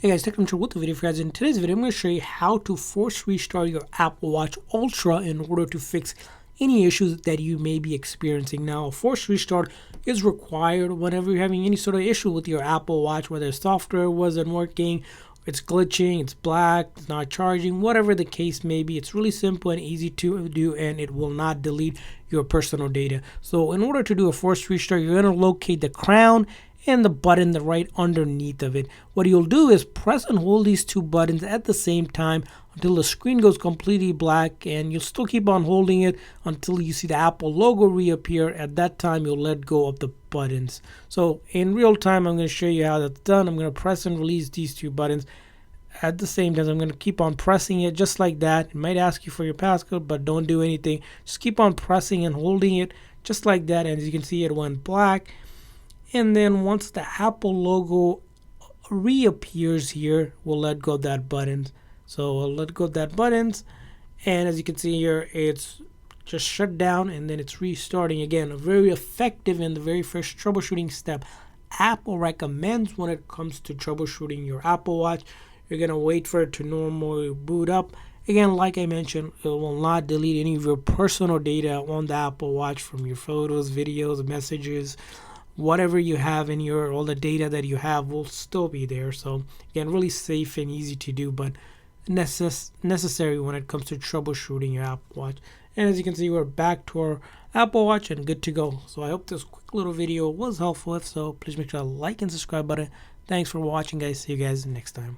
Hey guys, TechNinja with the video for you guys. In today's video, I'm going to show you how to force restart your Apple Watch Ultra in order to fix any issues that you may be experiencing. Now, a force restart is required whenever you're having any sort of issue with your Apple Watch, whether software wasn't working, it's glitching, it's black, it's not charging, whatever the case may be. It's really simple and easy to do, and it will not delete your personal data. So in order to do a force restart, you're going to locate the crown and the button right underneath of it. What you'll do is press and hold these two buttons at the same time until the screen goes completely black, and you'll still keep on holding it until you see the Apple logo reappear. At that time, you'll let go of the buttons. So in real time, I'm going to show you how that's done. I'm going to press and release these two buttons at the same time. I'm going to keep on pressing it just like that. It might ask you for your passcode, but don't do anything. Just keep on pressing and holding it just like that, and as you can see, it went black. And then once the Apple logo reappears here, we'll let go of that button. So we'll let go of that buttons, and as you can see here, it's just shut down and then it's restarting again. A very effective and the very first troubleshooting step Apple recommends when it comes to troubleshooting your Apple Watch. You're gonna wait for it to normally boot up. Again, like I mentioned, it will not delete any of your personal data on the Apple Watch from your photos, videos, messages. Whatever you have in all the data that you have will still be there. So again, really safe and easy to do, but necessary when it comes to troubleshooting your Apple Watch. And as you can see, we're back to our Apple Watch and good to go. So I hope this quick little video was helpful. If so, please make sure to like and subscribe button. Thanks for watching, guys. See you guys next time.